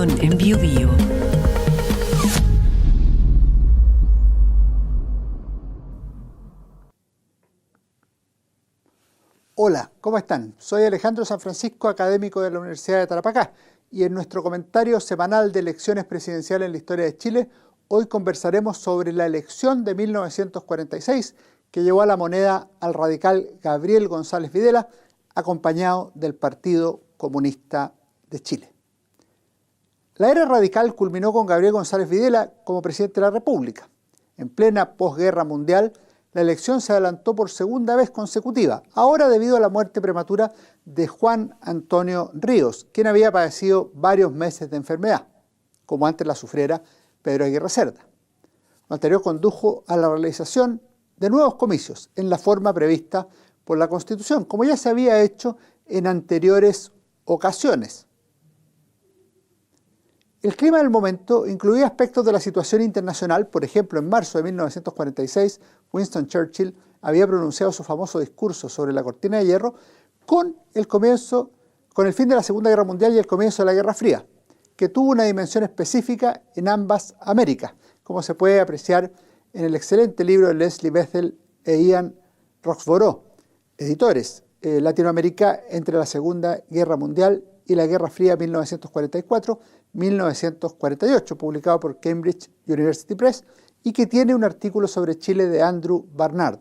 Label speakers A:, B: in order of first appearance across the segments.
A: información en Biobío.
B: Hola, ¿cómo están? Soy Alejandro San Francisco, académico de la Universidad de Tarapacá, y en nuestro comentario semanal de elecciones presidenciales en la historia de Chile, hoy conversaremos sobre la elección de 1946 que llevó a la moneda al radical Gabriel González Videla, acompañado del Partido Comunista de Chile. La era radical culminó con Gabriel González Videla como presidente de la República. En plena posguerra mundial, la elección se adelantó por segunda vez consecutiva, ahora debido a la muerte prematura de Juan Antonio Ríos, quien había padecido varios meses de enfermedad, como antes la sufriera Pedro Aguirre Cerda. Lo anterior condujo a la realización de nuevos comicios en la forma prevista por la Constitución, como ya se había hecho en anteriores ocasiones. El clima del momento incluía aspectos de la situación internacional. Por ejemplo, en marzo de 1946, Winston Churchill había pronunciado su famoso discurso sobre la cortina de hierro con el fin de la Segunda Guerra Mundial y el comienzo de la Guerra Fría, que tuvo una dimensión específica en ambas Américas, como se puede apreciar en el excelente libro de Leslie Bethel e Ian Roxborough, editores, Latinoamérica entre la Segunda Guerra Mundial y la Guerra Fría 1944-1948, publicado por Cambridge University Press, y que tiene un artículo sobre Chile de Andrew Barnard.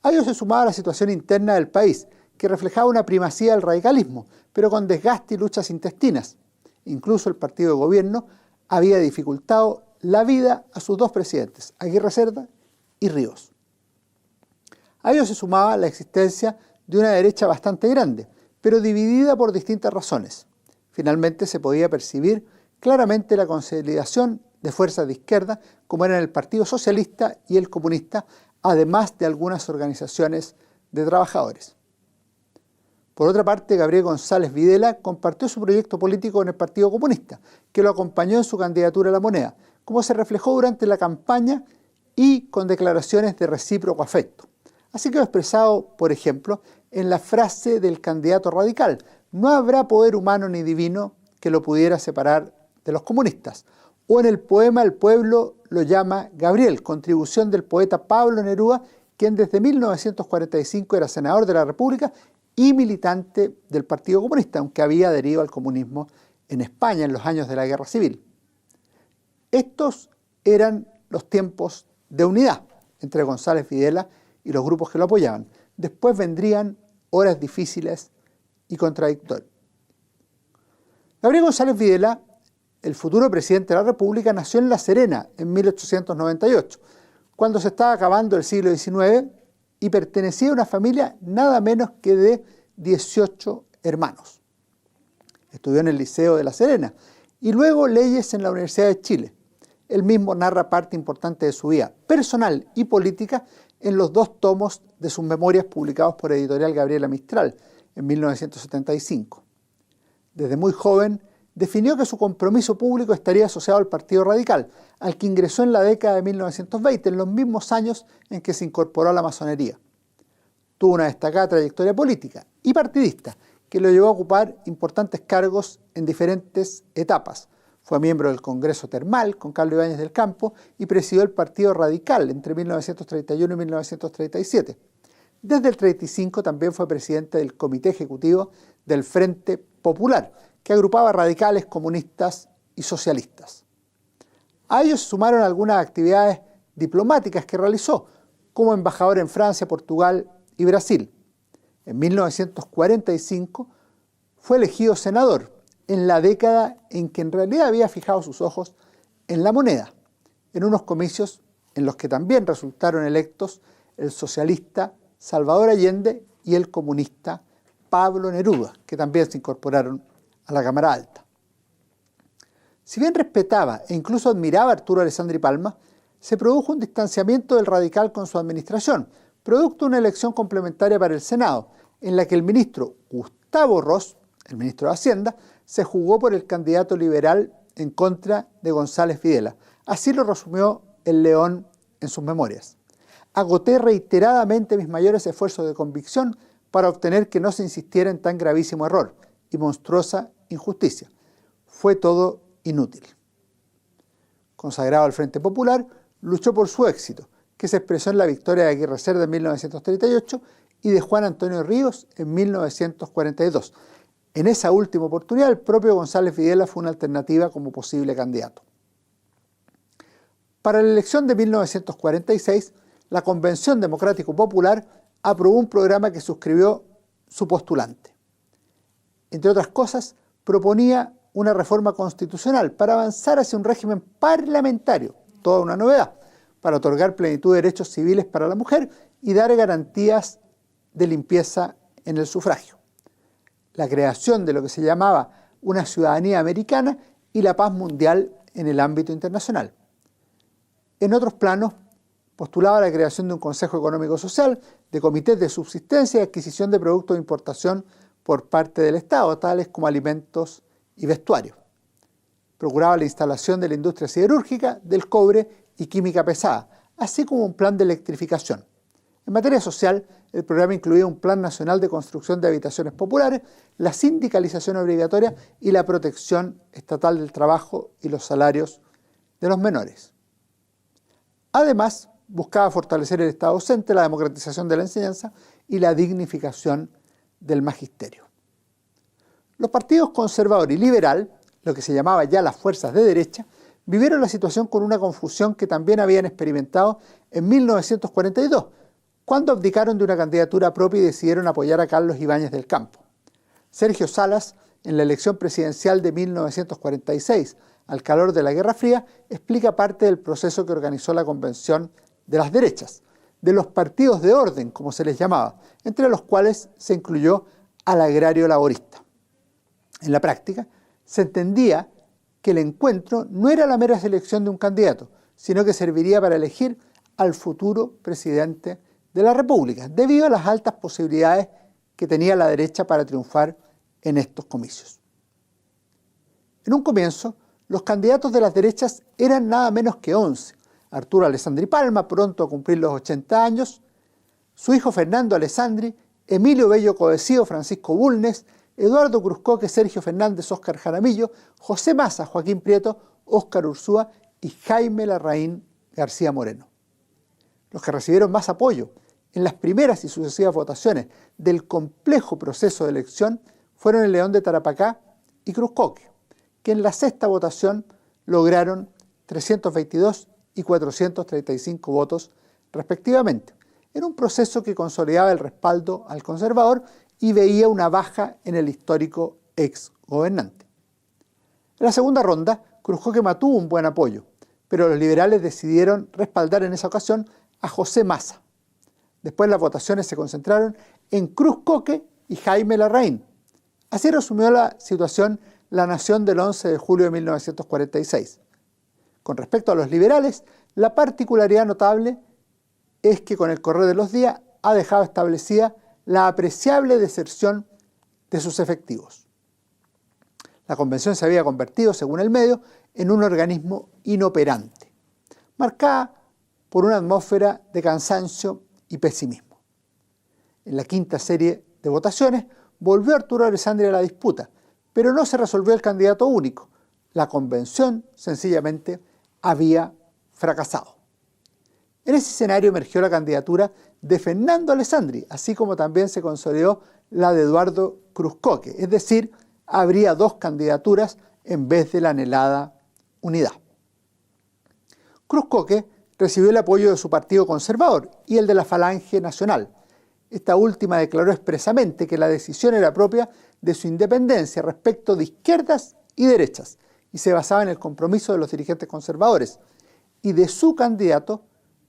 B: A ello se sumaba la situación interna del país, que reflejaba una primacía del radicalismo, pero con desgaste y luchas intestinas. Incluso el partido de gobierno había dificultado la vida a sus dos presidentes, Aguirre Cerda y Ríos. A ello se sumaba la existencia de una derecha bastante grande, pero dividida por distintas razones. Finalmente se podía percibir claramente la consolidación de fuerzas de izquierda, como eran el Partido Socialista y el Comunista, además de algunas organizaciones de trabajadores. Por otra parte, Gabriel González Videla compartió su proyecto político con el Partido Comunista, que lo acompañó en su candidatura a la moneda, como se reflejó durante la campaña y con declaraciones de recíproco afecto. Así quedó expresado, por ejemplo, en la frase del candidato radical: no habrá poder humano ni divino que lo pudiera separar de los comunistas. O en el poema El pueblo lo llama Gabriel, contribución del poeta Pablo Neruda, quien desde 1945 era senador de la República y militante del Partido Comunista, aunque había adherido al comunismo en España en los años de la Guerra Civil. Estos eran los tiempos de unidad entre González Videla y los grupos que lo apoyaban. Después vendrían horas difíciles y contradictorias. Gabriel González Videla, el futuro presidente de la República, nació en La Serena en 1898, cuando se estaba acabando el siglo XIX, y pertenecía a una familia nada menos que de 18 hermanos. Estudió en el Liceo de La Serena y luego leyes en la Universidad de Chile. Él mismo narra parte importante de su vida personal y política en los dos tomos de sus memorias publicados por Editorial Gabriela Mistral en 1975. Desde muy joven definió que su compromiso público estaría asociado al Partido Radical, al que ingresó en la década de 1920, en los mismos años en que se incorporó a la masonería. Tuvo una destacada trayectoria política y partidista que lo llevó a ocupar importantes cargos en diferentes etapas. Fue miembro del Congreso Termal con Carlos Ibáñez del Campo y presidió el Partido Radical entre 1931 y 1937. Desde el 1935 también fue presidente del Comité Ejecutivo del Frente Popular, que agrupaba radicales, comunistas y socialistas. A ellos se sumaron algunas actividades diplomáticas que realizó, como embajador en Francia, Portugal y Brasil. En 1945 fue elegido senador, en la década en que en realidad había fijado sus ojos en la moneda, en unos comicios en los que también resultaron electos el socialista Salvador Allende y el comunista Pablo Neruda, que también se incorporaron a la Cámara Alta. Si bien respetaba e incluso admiraba a Arturo Alessandri Palma, se produjo un distanciamiento del radical con su administración, producto de una elección complementaria para el Senado, en la que el ministro Gustavo Ross, el ministro de Hacienda, se jugó por el candidato liberal en contra de González Videla. Así lo resumió el León en sus memorias. Agoté reiteradamente mis mayores esfuerzos de convicción para obtener que no se insistiera en tan gravísimo error y monstruosa injusticia. fue todo inútil. Consagrado al Frente Popular, luchó por su éxito, que se expresó en la victoria de Aguirre Cerda en 1938 y de Juan Antonio Ríos en 1942. En esa última oportunidad, el propio González Videla fue una alternativa como posible candidato. Para la elección de 1946, la Convención Democrático Popular aprobó un programa que suscribió su postulante. Entre otras cosas, proponía una reforma constitucional para avanzar hacia un régimen parlamentario, toda una novedad, para otorgar plenitud de derechos civiles para la mujer y dar garantías de limpieza en el sufragio. La creación de lo que se llamaba una ciudadanía americana y la paz mundial en el ámbito internacional. En otros planos, postulaba la creación de un Consejo Económico Social, de comités de subsistencia y adquisición de productos de importación por parte del Estado, tales como alimentos y vestuario. Procuraba la instalación de la industria siderúrgica, del cobre y química pesada, así como un plan de electrificación. En materia social, el programa incluía un plan nacional de construcción de habitaciones populares, la sindicalización obligatoria y la protección estatal del trabajo y los salarios de los menores. Además, buscaba fortalecer el Estado docente, la democratización de la enseñanza y la dignificación del magisterio. Los partidos conservador y liberal, lo que se llamaba ya las fuerzas de derecha, vivieron la situación con una confusión que también habían experimentado en 1942, cuando abdicaron de una candidatura propia y decidieron apoyar a Carlos Ibáñez del Campo. Sergio Salas, en la elección presidencial de 1946, al calor de la Guerra Fría, explica parte del proceso que organizó la Convención de las Derechas, de los partidos de orden, como se les llamaba, entre los cuales se incluyó al agrario laborista. En la práctica, se entendía que el encuentro no era la mera selección de un candidato, sino que serviría para elegir al futuro presidente de la República, debido a las altas posibilidades que tenía la derecha para triunfar en estos comicios. En un comienzo, los candidatos de las derechas eran nada menos que 11. Arturo Alessandri Palma, pronto a cumplir los 80 años, su hijo Fernando Alessandri, Emilio Bello Codesío, Francisco Bulnes, Eduardo Cruzcoque, Sergio Fernández, Óscar Jaramillo, José Massa, Joaquín Prieto, Óscar Ursúa y Jaime Larraín García Moreno. Los que recibieron más apoyo en las primeras y sucesivas votaciones del complejo proceso de elección fueron el León de Tarapacá y Cruzcoque, que en la sexta votación lograron 322 y 435 votos respectivamente, en un proceso que consolidaba el respaldo al conservador y veía una baja en el histórico ex gobernante. En la segunda ronda, Cruzcoque mantuvo un buen apoyo, pero los liberales decidieron respaldar en esa ocasión a José Massa. Después las votaciones se concentraron en Cruzcoque y Jaime Larraín. Así resumió la situación La Nación del 11 de julio de 1946. Con respecto a los liberales, la particularidad notable es que con el correr de los días ha dejado establecida la apreciable deserción de sus efectivos. La convención se había convertido, según el medio, en un organismo inoperante, marcada por una atmósfera de cansancio y pesimismo. En la quinta serie de votaciones volvió Arturo Alessandri a la disputa, pero no se resolvió el candidato único. La convención sencillamente había fracasado. En ese escenario emergió la candidatura de Fernando Alessandri, así como también se consolidó la de Eduardo Cruzcoque, es decir, habría dos candidaturas en vez de la anhelada unidad. Cruzcoque recibió el apoyo de su partido conservador y el de la Falange Nacional. Esta última declaró expresamente que la decisión era propia de su independencia respecto de izquierdas y derechas y se basaba en el compromiso de los dirigentes conservadores y de su candidato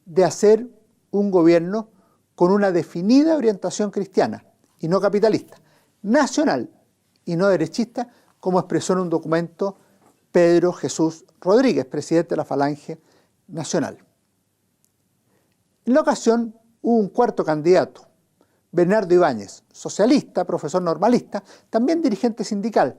B: de hacer un gobierno con una definida orientación cristiana y no capitalista, nacional y no derechista, como expresó en un documento Pedro Jesús Rodríguez, presidente de la Falange Nacional. En la ocasión hubo un cuarto candidato, Bernardo Ibáñez, socialista, profesor normalista, también dirigente sindical,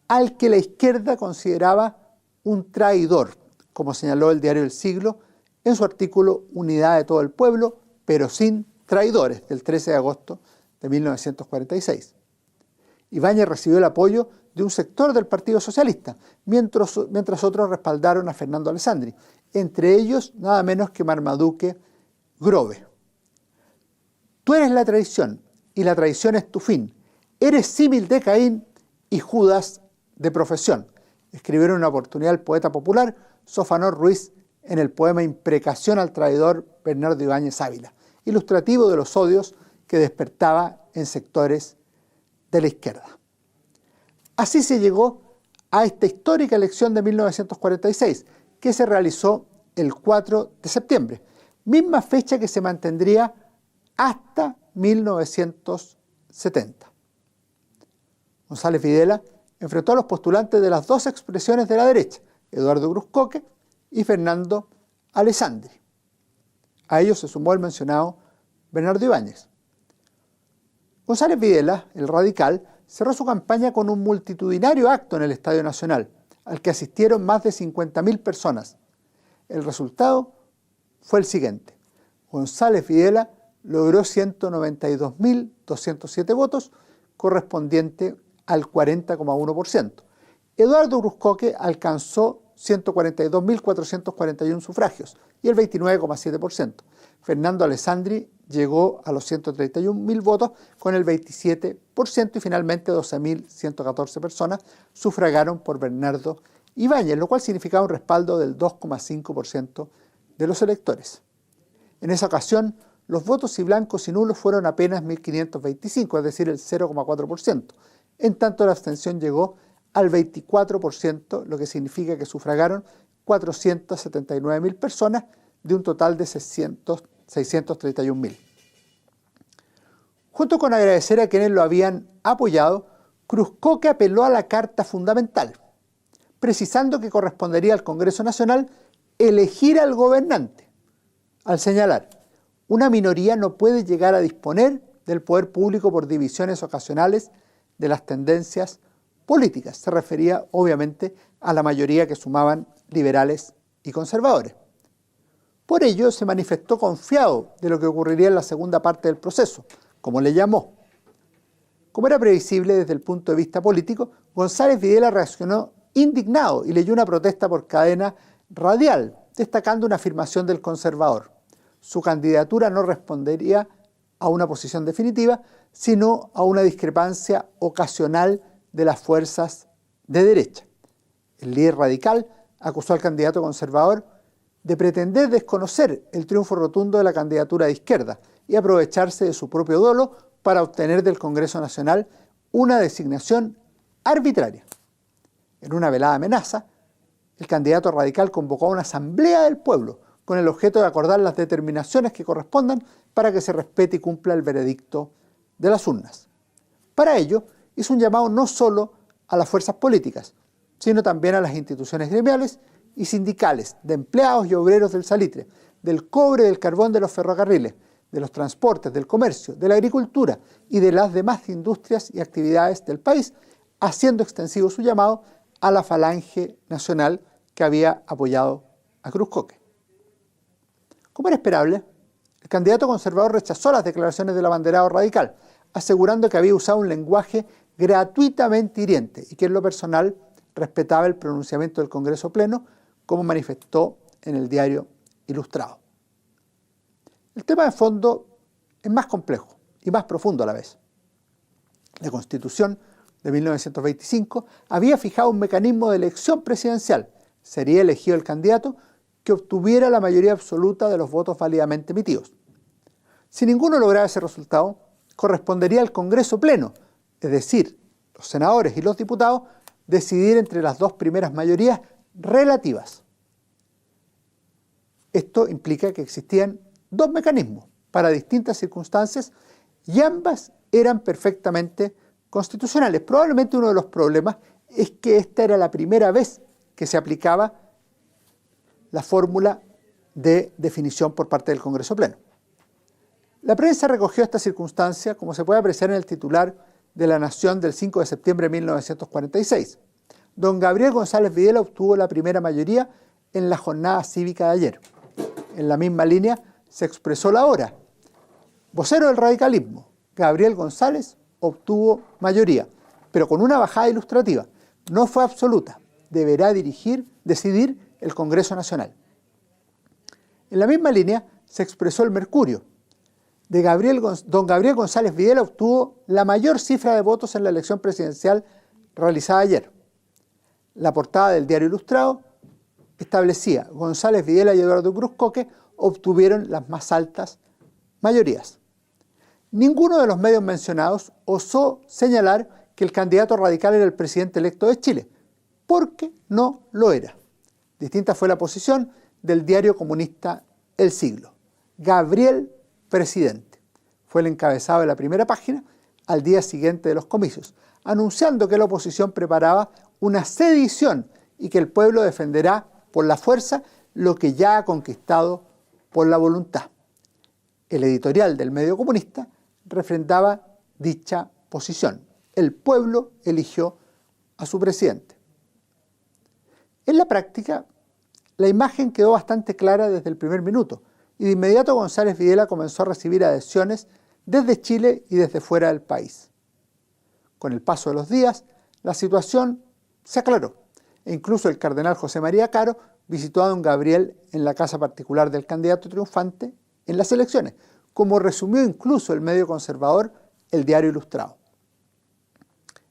B: al que la izquierda consideraba un traidor, como señaló el diario El Siglo en su artículo Unidad de todo el pueblo, pero sin traidores, del 13 de agosto de 1946. Ibáñez recibió el apoyo de un sector del Partido Socialista, mientras otros respaldaron a Fernando Alessandri, entre ellos nada menos que Marmaduke Grove. Tú eres la traición, y la traición es tu fin. Eres símil de Caín y Judas de profesión, escribieron en una oportunidad el poeta popular Sofanor Ruiz en el poema Imprecación al traidor Bernardo Ibáñez Ávila, ilustrativo de los odios que despertaba en sectores de la izquierda. Así se llegó a esta histórica elección de 1946, que se realizó el 4 de septiembre, misma fecha que se mantendría hasta 1970. González Videla enfrentó a los postulantes de las dos expresiones de la derecha, Eduardo Cruz-Coke y Fernando Alessandri. A ellos se sumó el mencionado Bernardo Ibáñez. González Videla, el radical, cerró su campaña con un multitudinario acto en el Estadio Nacional, al que asistieron más de 50.000 personas. El resultado fue el siguiente. González Videla logró 192.207 votos, correspondiente al 40,1%. Eduardo Cruz-Coke alcanzó 142.441 sufragios y el 29,7%. Fernando Alessandri llegó a los 131.000 votos con el 27% y finalmente 12.114 personas sufragaron por Bernardo Ibáñez, lo cual significaba un respaldo del 2,5% de los electores. En esa ocasión, los votos y blancos y nulos fueron apenas 1.525, es decir, el 0,4%. En tanto, la abstención llegó al 24%, lo que significa que sufragaron 479.000 personas de un total de 631.000. Junto con agradecer a quienes lo habían apoyado, Cruz-Coke apeló a la Carta Fundamental, precisando que correspondería al Congreso Nacional elegir al gobernante, al señalar: una minoría no puede llegar a disponer del poder público por divisiones ocasionales de las tendencias políticas. Se refería, obviamente, a la mayoría que sumaban liberales y conservadores. Por ello, se manifestó confiado de lo que ocurriría en la segunda parte del proceso, como le llamó. Como era previsible desde el punto de vista político, González Videla reaccionó indignado y leyó una protesta por cadena radial, destacando una afirmación del conservador: su candidatura no respondería a una posición definitiva, sino a una discrepancia ocasional de las fuerzas de derecha. El líder radical acusó al candidato conservador de pretender desconocer el triunfo rotundo de la candidatura de izquierda y aprovecharse de su propio dolo para obtener del Congreso Nacional una designación arbitraria. En una velada amenaza, el candidato radical convocó a una asamblea del pueblo con el objeto de acordar las determinaciones que correspondan para que se respete y cumpla el veredicto de las urnas. Para ello, hizo un llamado no solo a las fuerzas políticas, sino también a las instituciones gremiales y sindicales de empleados y obreros del salitre, del cobre, del carbón, de los ferrocarriles, de los transportes, del comercio, de la agricultura y de las demás industrias y actividades del país, haciendo extensivo su llamado a la Falange Nacional que había apoyado a Cruz-Coke. Como era esperable, el candidato conservador rechazó las declaraciones del abanderado radical, asegurando que había usado un lenguaje gratuitamente hiriente y que en lo personal respetaba el pronunciamiento del Congreso Pleno, como manifestó en el diario Ilustrado. El tema de fondo es más complejo y más profundo a la vez. La Constitución de 1925 había fijado un mecanismo de elección presidencial. Sería elegido el candidato que obtuviera la mayoría absoluta de los votos válidamente emitidos. Si ninguno lograba ese resultado, correspondería al Congreso Pleno, es decir, los senadores y los diputados, decidir entre las dos primeras mayorías relativas. Esto implica que existían dos mecanismos para distintas circunstancias y ambas eran perfectamente constitucionales. Probablemente uno de los problemas es que esta era la primera vez que se aplicaba la fórmula de definición por parte del Congreso Pleno. La prensa recogió esta circunstancia, como se puede apreciar en el titular de La Nación del 5 de septiembre de 1946. Don Gabriel González Videla obtuvo la primera mayoría en la jornada cívica de ayer. En la misma línea se expresó la hora. Vocero del radicalismo, Gabriel González obtuvo mayoría. pero con una bajada ilustrativa. No fue absoluta. Deberá decidir el Congreso Nacional. En la misma línea se expresó el Mercurio. Don Gabriel González Videla obtuvo la mayor cifra de votos en la elección presidencial realizada ayer. La portada del Diario Ilustrado establecía: González Videla y Eduardo Cruz Coque obtuvieron las más altas mayorías. Ninguno de los medios mencionados osó señalar que el candidato radical era el presidente electo de Chile, porque no lo era. Distinta fue la posición del diario comunista El Siglo. Gabriel presidente fue el encabezado de la primera página al día siguiente de los comicios, anunciando que la oposición preparaba una sedición y que el pueblo defenderá por la fuerza lo que ya ha conquistado por la voluntad. El editorial del medio comunista refrendaba dicha posición. El pueblo eligió a su presidente. En la práctica, la imagen quedó bastante clara desde el primer minuto y de inmediato González Videla comenzó a recibir adhesiones desde Chile y desde fuera del país. Con el paso de los días, la situación se aclaró e incluso el cardenal José María Caro visitó a don Gabriel en la casa particular del candidato triunfante en las elecciones, como resumió incluso el medio conservador El Diario Ilustrado.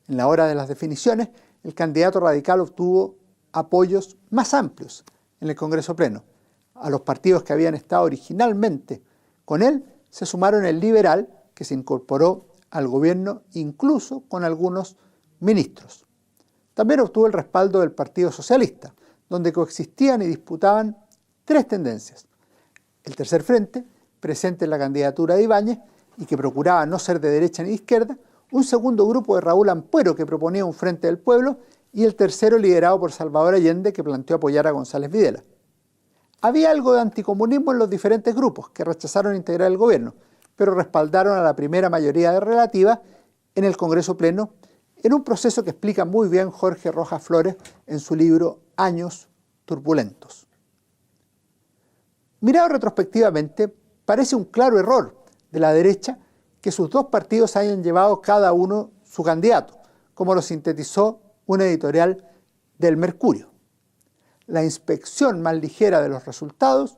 B: En la hora de las definiciones, el candidato radical obtuvo apoyos más amplios en el Congreso Pleno. A los partidos que habían estado originalmente con él se sumaron el liberal, que se incorporó al gobierno incluso con algunos ministros. También obtuvo el respaldo del Partido Socialista, donde coexistían y disputaban tres tendencias: el tercer frente, presente en la candidatura de Ibáñez y que procuraba no ser de derecha ni de izquierda; un segundo grupo de Raúl Ampuero, que proponía un frente del pueblo; y el tercero, liderado por Salvador Allende, que planteó apoyar a González Videla. Había algo de anticomunismo en los diferentes grupos, que rechazaron integrar el gobierno, pero respaldaron a la primera mayoría relativa en el Congreso Pleno, en un proceso que explica muy bien Jorge Rojas Flores en su libro Años Turbulentos. Mirado retrospectivamente, parece un claro error de la derecha que sus dos partidos hayan llevado cada uno su candidato, como lo sintetizó una editorial del Mercurio. La inspección más ligera de los resultados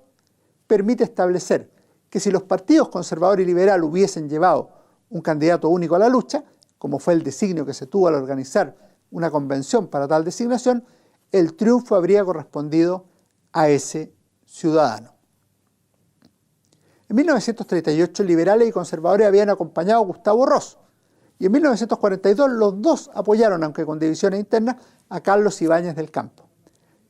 B: permite establecer que si los partidos conservador y liberal hubiesen llevado un candidato único a la lucha, como fue el designio que se tuvo al organizar una convención para tal designación, el triunfo habría correspondido a ese ciudadano. En 1938, liberales y conservadores habían acompañado a Gustavo Ross, y en 1942 los dos apoyaron, aunque con divisiones internas, a Carlos Ibáñez del Campo.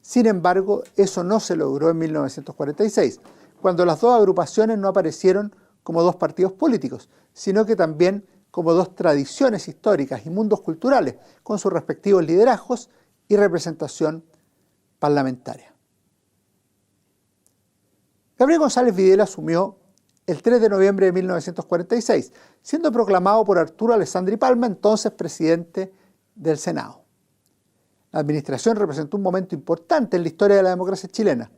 B: Sin embargo, eso no se logró en 1946, cuando las dos agrupaciones no aparecieron como dos partidos políticos, sino que también como dos tradiciones históricas y mundos culturales, con sus respectivos liderazgos y representación parlamentaria. Gabriel González Videla asumió el 3 de noviembre de 1946, siendo proclamado por Arturo Alessandri Palma, entonces presidente del Senado. La administración representó un momento importante en la historia de la democracia chilena.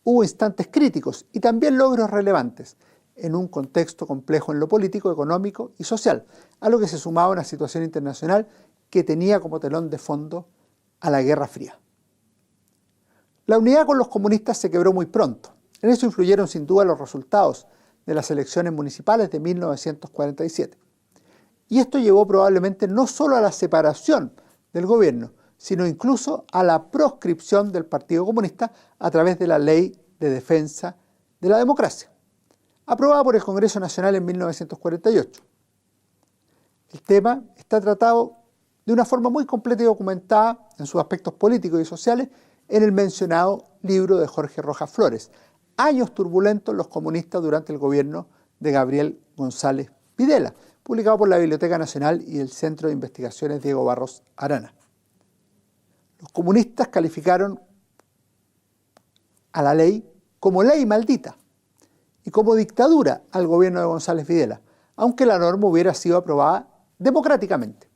B: Hubo instantes críticos y también logros relevantes, en un contexto complejo en lo político, económico y social, a lo que se sumaba una situación internacional que tenía como telón de fondo a la Guerra Fría. La unidad con los comunistas se quebró muy pronto. En eso influyeron sin duda los resultados de las elecciones municipales de 1947. Y esto llevó probablemente no solo a la separación del gobierno, sino incluso a la proscripción del Partido Comunista a través de la Ley de Defensa de la Democracia, aprobada por el Congreso Nacional en 1948. El tema está tratado de una forma muy completa y documentada en sus aspectos políticos y sociales en el mencionado libro de Jorge Rojas Flores, Años turbulentos los comunistas durante el gobierno de Gabriel González Videla, publicado por la Biblioteca Nacional y el Centro de Investigaciones Diego Barros Arana. Los comunistas calificaron a la ley como ley maldita y como dictadura al gobierno de González Videla, aunque la norma hubiera sido aprobada democráticamente.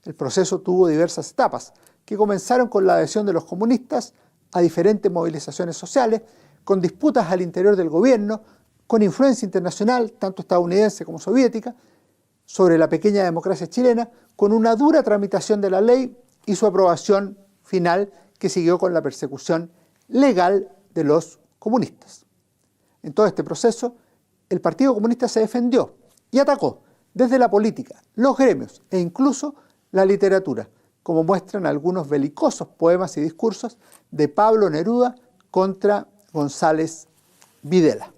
B: El proceso tuvo diversas etapas, que comenzaron con la adhesión de los comunistas a diferentes movilizaciones sociales, con disputas al interior del gobierno, con influencia internacional, tanto estadounidense como soviética, sobre la pequeña democracia chilena, con una dura tramitación de la ley y su aprobación final, que siguió con la persecución legal de los comunistas. En todo este proceso, el Partido Comunista se defendió y atacó desde la política, los gremios e incluso la literatura, como muestran algunos belicosos poemas y discursos de Pablo Neruda contra González Videla.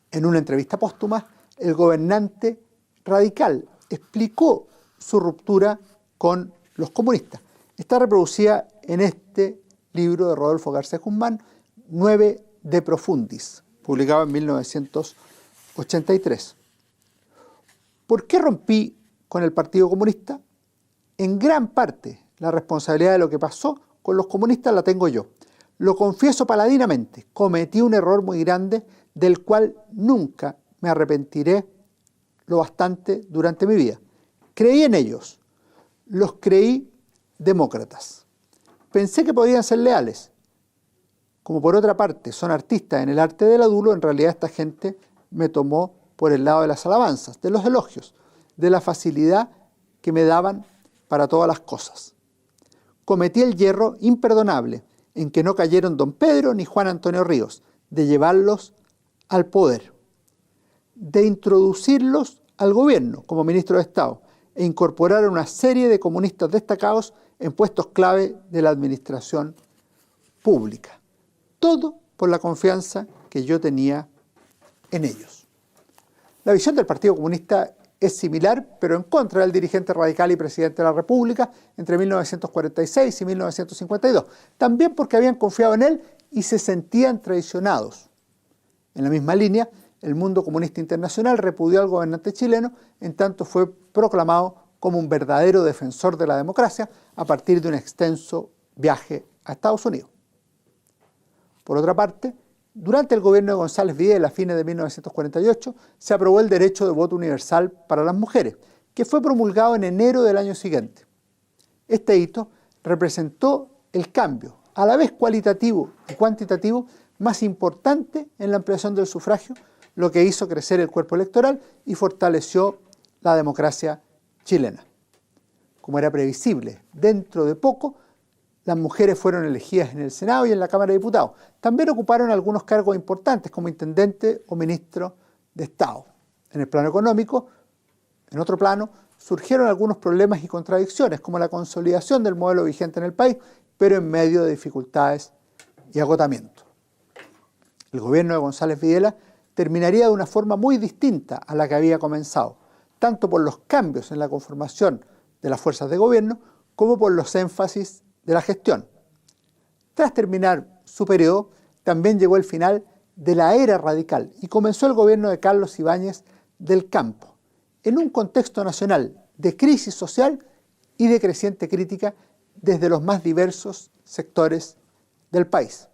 B: En una entrevista póstuma, el gobernante radical explicó su ruptura con los comunistas. Está reproducida en este libro de Rodolfo García Guzmán, 9 de Profundis, publicado en 1983. ¿Por qué rompí con el Partido Comunista? En gran parte la responsabilidad de lo que pasó con los comunistas la tengo yo. Lo confieso paladinamente, cometí un error muy grande del cual nunca me arrepentiré lo bastante durante mi vida. Creí en ellos, los creí demócratas. Pensé que podían ser leales. Como por otra parte son artistas en el arte del adulo, en realidad esta gente me tomó por el lado de las alabanzas, de los elogios, de la facilidad que me daban para todas las cosas. Cometí el yerro imperdonable en que no cayeron don Pedro ni Juan Antonio Ríos, de llevarlos al poder, de introducirlos al gobierno como ministro de Estado e incorporar a una serie de comunistas destacados en puestos clave de la administración pública. Todo por la confianza que yo tenía en ellos. La visión del Partido Comunista es similar, pero en contra del dirigente radical y presidente de la República entre 1946 y 1952, también porque habían confiado en él y se sentían traicionados. En la misma línea, el mundo comunista internacional repudió al gobernante chileno, en tanto fue proclamado como un verdadero defensor de la democracia a partir de un extenso viaje a Estados Unidos. Por otra parte, durante el gobierno de González Videla, a fines de 1948, se aprobó el derecho de voto universal para las mujeres, que fue promulgado en enero del año siguiente. Este hito representó el cambio, a la vez cualitativo y cuantitativo, más importante en la ampliación del sufragio, lo que hizo crecer el cuerpo electoral y fortaleció la democracia chilena. Como era previsible, dentro de poco, las mujeres fueron elegidas en el Senado y en la Cámara de Diputados. También ocuparon algunos cargos importantes como intendente o ministro de Estado. En el plano económico, en otro plano, surgieron algunos problemas y contradicciones, como la consolidación del modelo vigente en el país, pero en medio de dificultades y agotamiento. El gobierno de González Videla terminaría de una forma muy distinta a la que había comenzado, tanto por los cambios en la conformación de las fuerzas de gobierno como por los énfasis de la gestión. Tras terminar su periodo, también llegó el final de la era radical y comenzó el gobierno de Carlos Ibáñez del Campo, en un contexto nacional de crisis social y de creciente crítica desde los más diversos sectores del país.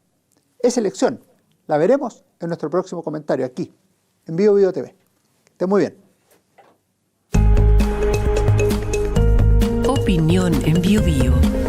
B: Esa elección la veremos en nuestro próximo comentario aquí, en Bio Bio TV. Que esté muy bien.
A: Opinión en Bio Bio.